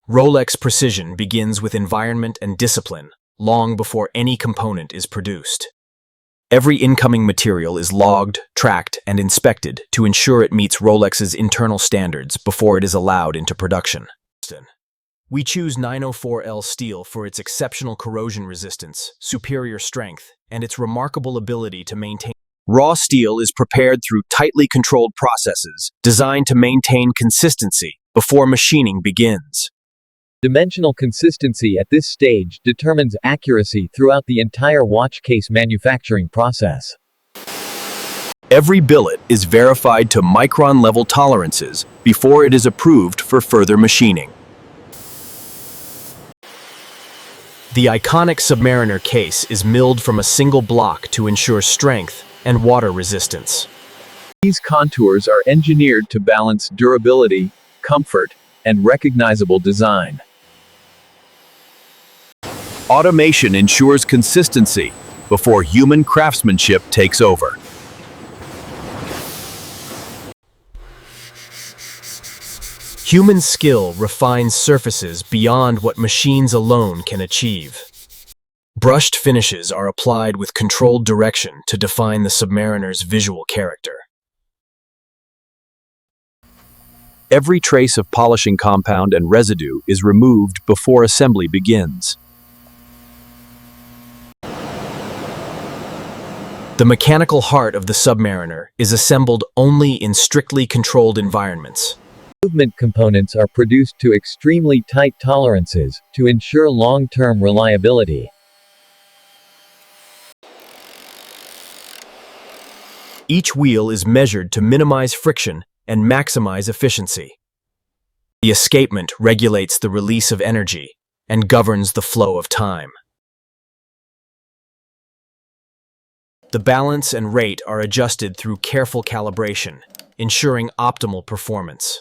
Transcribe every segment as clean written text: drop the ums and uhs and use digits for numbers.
Rolex precision begins with environment and discipline, long before any component is produced. Every incoming material is logged, tracked, and inspected to ensure it meets Rolex's internal standards before it is allowed into production. We choose 904L steel for its exceptional corrosion resistance, superior strength, and its remarkable ability to maintain. Raw steel is prepared through tightly controlled processes designed to maintain consistency before machining begins. Dimensional consistency at this stage determines accuracy throughout the entire watch case manufacturing process. Every billet is verified to micron-level tolerances before it is approved for further machining. The iconic Submariner case is milled from a single block to ensure strength and water resistance. These contours are engineered to balance durability, comfort, and recognizable design. Automation ensures consistency before human craftsmanship takes over. Human skill refines surfaces beyond what machines alone can achieve. Brushed finishes are applied with controlled direction to define the Submariner's visual character. Every trace of polishing compound and residue is removed before assembly begins. The mechanical heart of the Submariner is assembled only in strictly controlled environments. Movement components are produced to extremely tight tolerances to ensure long-term reliability. Each wheel is measured to minimize friction and maximize efficiency. The escapement regulates the release of energy and governs the flow of time. The balance and rate are adjusted through careful calibration, ensuring optimal performance.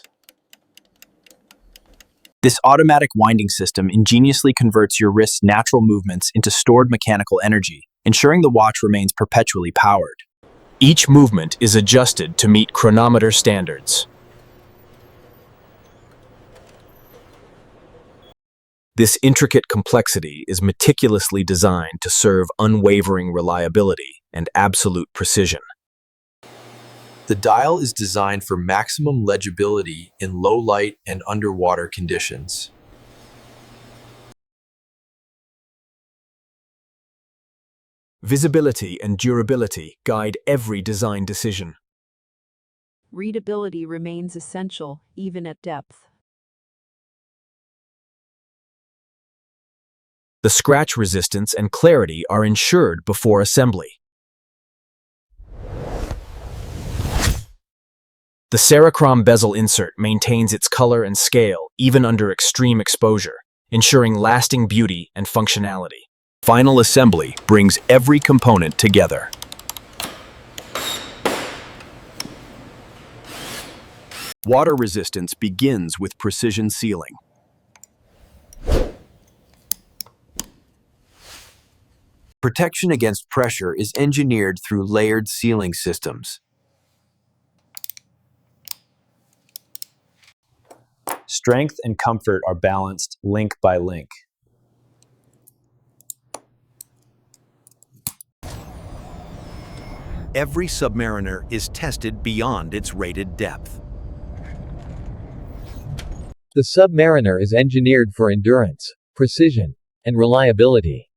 This automatic winding system ingeniously converts your wrist's natural movements into stored mechanical energy, ensuring the watch remains perpetually powered. Each movement is adjusted to meet chronometer standards. This intricate complexity is meticulously designed to serve unwavering reliability and absolute precision. The dial is designed for maximum legibility in low light and underwater conditions. Visibility and durability guide every design decision. Readability remains essential, even at depth. The scratch resistance and clarity are ensured before assembly. The Cerachrom bezel insert maintains its color and scale even under extreme exposure, ensuring lasting beauty and functionality. Final assembly brings every component together. Water resistance begins with precision sealing. Protection against pressure is engineered through layered sealing systems. Strength and comfort are balanced link by link. Every Submariner is tested beyond its rated depth. The Submariner is engineered for endurance, precision, and reliability.